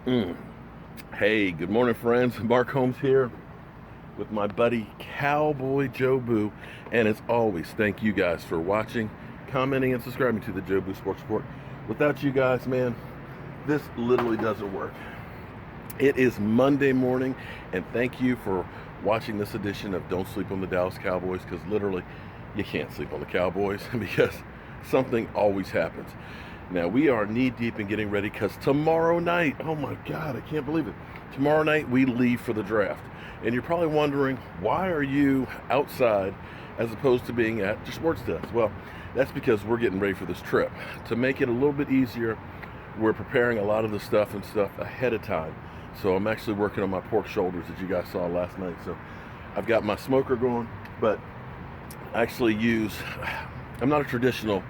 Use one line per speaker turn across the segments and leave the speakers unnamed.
Mm. Hey, good morning, friends. Mark Holmes here with my buddy Cowboy Jobu. And as always, thank you guys for watching, commenting, and subscribing to the Jobu Sports Report. Without you guys, man, this literally doesn't work. It is Monday morning, and thank you for watching this edition of Don't Sleep on the Dallas Cowboys, because literally you can't sleep on the Cowboys because something always happens. Now, we are knee deep in getting ready because tomorrow night, oh my God, I can't believe it. Tomorrow night, we leave for the draft. And you're probably wondering, why are you outside as opposed to being at your sports desk? Well, that's because we're getting ready for this trip. To make it a little bit easier, we're preparing a lot of the stuff ahead of time. So I'm actually working on my pork shoulders that you guys saw last night. So I've got my smoker going, but I actually I'm not a traditional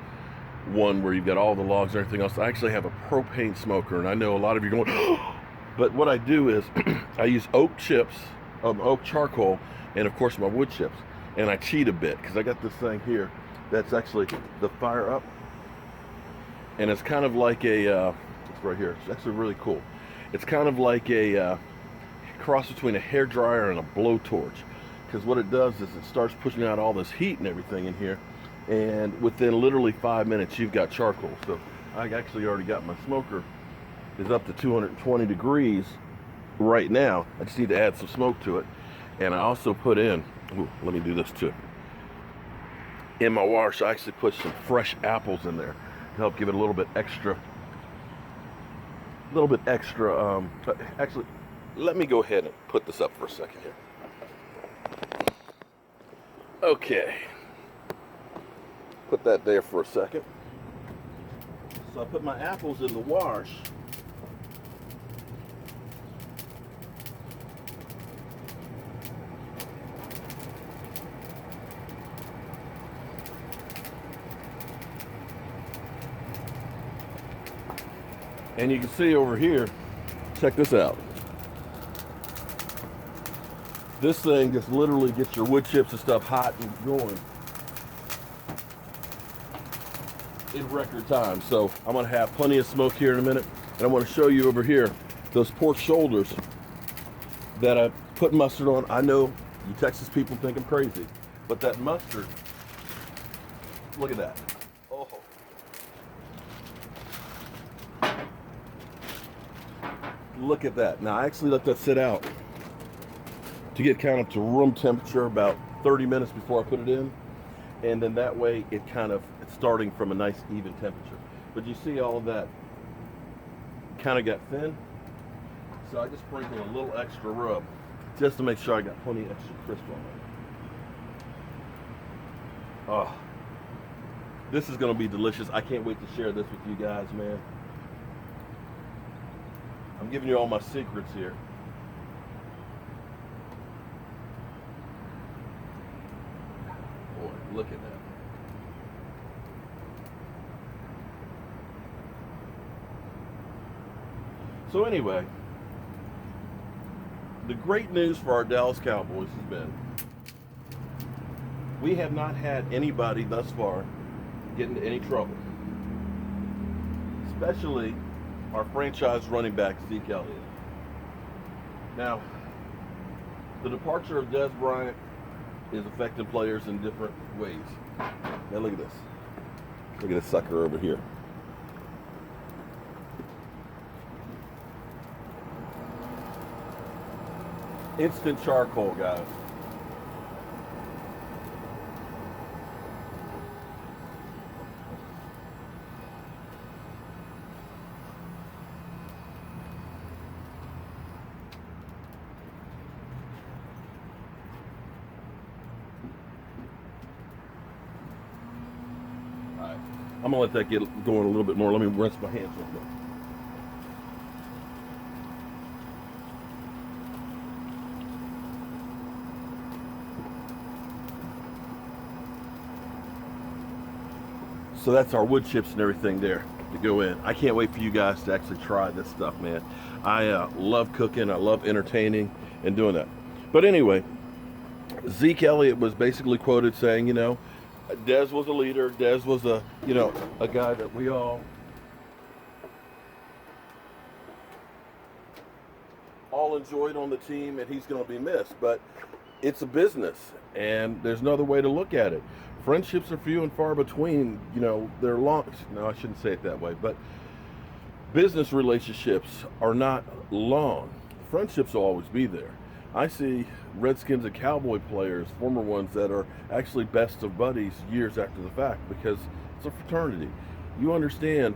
one where you've got all the logs and everything else. I actually have a propane smoker, and I know a lot of you are going, but what I do is I use oak chips, oak charcoal, and of course my wood chips, and I cheat a bit because I got this thing here that's actually the fire up, and it's kind of like it's right here. It's actually really cool. It's kind of like a cross between a hair dryer and a blowtorch, because what it does is it starts pushing out all this heat and everything in here, and within literally 5 minutes you've got charcoal. So I actually already got my smoker is up to 220 degrees right now. I just need to add some smoke to it, and I also put in, let me do this too, in my wash I actually put some fresh apples in there to help give it a little bit extra actually, let me go ahead and put this up for a second here. Okay, put that there for a second. So I put my apples in the wash. And you can see over here, check this out. This thing just literally gets your wood chips and stuff hot and going in record time. So I'm gonna have plenty of smoke here in a minute, and I want to show you over here those pork shoulders that I put mustard on. I know you Texas people think I'm crazy, but that mustard, look at that. Oh. Look at that. Now I actually let that sit out to get kind of to room temperature about 30 minutes before I put it in. And then that way it's starting from a nice even temperature. But you see all of that kind of got thin. So I just sprinkle a little extra rub just to make sure I got plenty of extra crisp on it. Oh, this is gonna be delicious. I can't wait to share this with you guys, man. I'm giving you all my secrets here. Boy, look at that. So anyway, the great news for our Dallas Cowboys has been we have not had anybody thus far get into any trouble, especially our franchise running back, Zeke Elliott. Now, the departure of Dez Bryant is affecting players in different ways. Now look at this. Look at this sucker over here. Instant charcoal, guys. All right, I'm gonna let that get going a little bit more. Let me rinse my hands real quick. So that's our wood chips and everything there to go in. I can't wait for you guys to actually try this stuff, man. I love cooking. I love entertaining and doing that. But anyway, Zeke Elliott was basically quoted saying, Dez was a leader. Dez was a guy that we all still enjoyed on the team, and he's going to be missed. But it's a business, and there's no other way to look at it. Friendships are few and far between. You know, they're long. No, I shouldn't say it that way. But business relationships are not long. Friendships will always be there. I see Redskins and Cowboy players, former ones, that are actually best of buddies years after the fact because it's a fraternity. You understand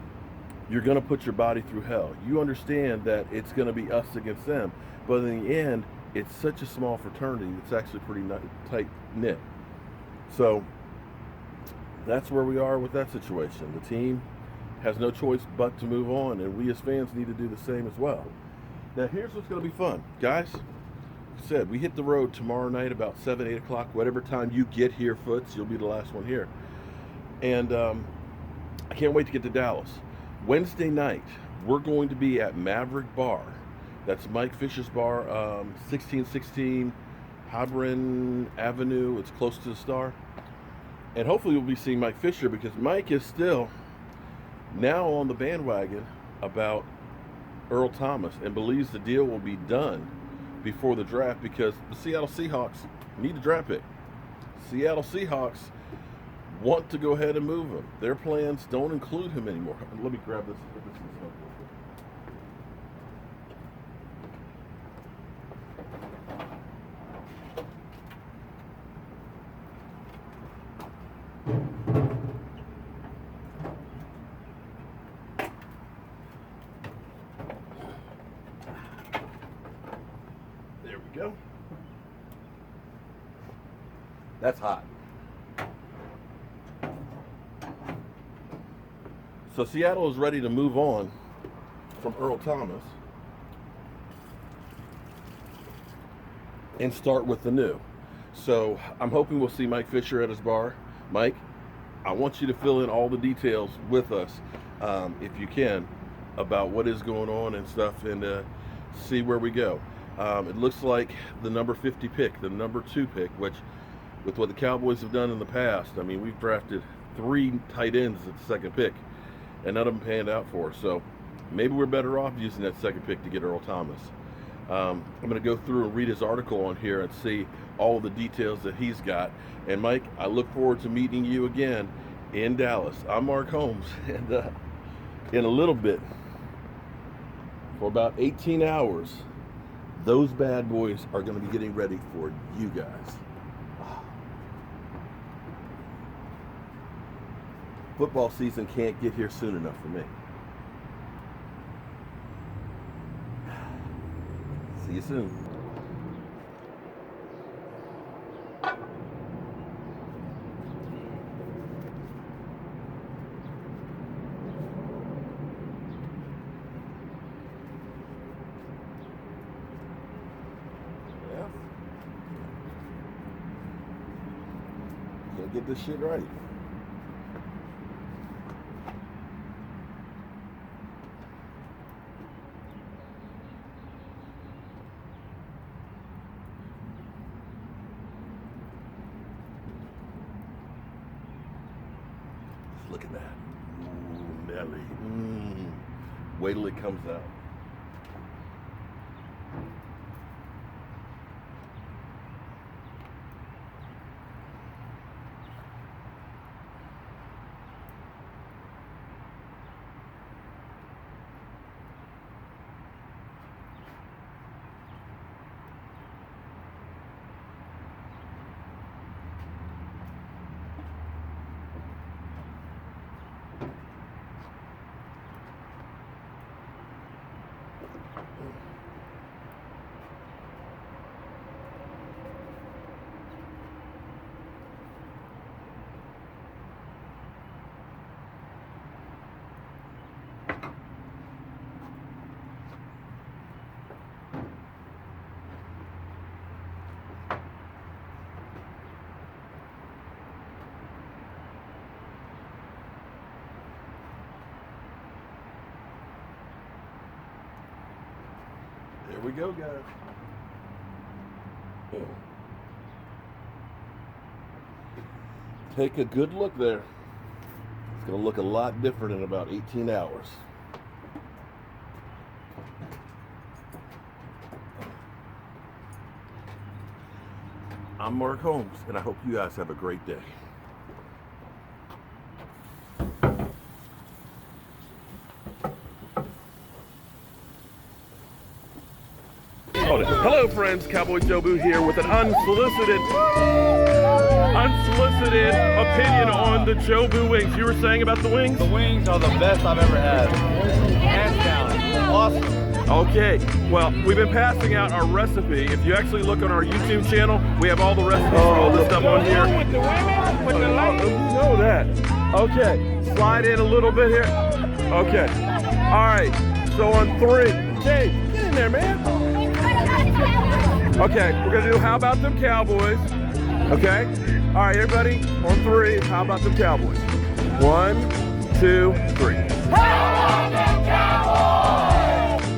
you're going to put your body through hell. You understand that it's going to be us against them. But in the end, it's such a small fraternity, it's actually pretty tight-knit. So that's where we are with that situation. The team has no choice but to move on, and we as fans need to do the same as well. Now, here's what's going to be fun. Guys, like I said, we hit the road tomorrow night about 7, 8 o'clock. Whatever time you get here, Foots, you'll be the last one here. And I can't wait to get to Dallas. Wednesday night, we're going to be at Maverick Bar. That's Mike Fisher's bar, 1616 Habron Avenue. It's close to the Star. And hopefully we'll be seeing Mike Fisher because Mike is still now on the bandwagon about Earl Thomas and believes the deal will be done before the draft because the Seattle Seahawks need a draft pick. Seattle Seahawks want to go ahead and move him. Their plans don't include him anymore. Let me grab this. Put this in the smoke real quick. There we go. That's hot. So Seattle is ready to move on from Earl Thomas and start with the new. So I'm hoping we'll see Mike Fisher at his bar. Mike, I want you to fill in all the details with us, if you can, about what is going on and stuff, and see where we go. It looks like the number 50 pick, the number 2 pick, which with what the Cowboys have done in the past, I mean, we've drafted 3 tight ends at the second pick, and none of them panned out for us. So maybe we're better off using that second pick to get Earl Thomas. I'm going to go through and read his article on here and see all the details that he's got. And Mike, I look forward to meeting you again in Dallas. I'm Mark Holmes, and in a little bit, for about 18 hours, those bad boys are going to be getting ready for you guys. Football season can't get here soon enough for me. See you soon. Yeah. Can't get this shit right. Look at that. Ooh, Nelly. Wait till it comes out. There we go, guys. Take a good look there. It's going to look a lot different in about 18 hours. I'm Mark Holmes, and I hope you guys have a great day. Hello friends, Cowboy Jobu here with an unsolicited opinion on the Jobu wings. You were saying about the wings?
The wings are the best I've ever had. Hands down. Awesome.
Okay, well, we've been passing out our recipe. If you actually look on our YouTube channel, we have all the recipes for all this stuff on here.
With the women, with the ladies.
You know that. Okay, slide in a little bit here. Okay, all right, so on 3. Jay, get in there, man. Okay, we're gonna do How About Them Cowboys. Okay? All right, everybody, on 3, How About Them Cowboys? 1, 2, 3.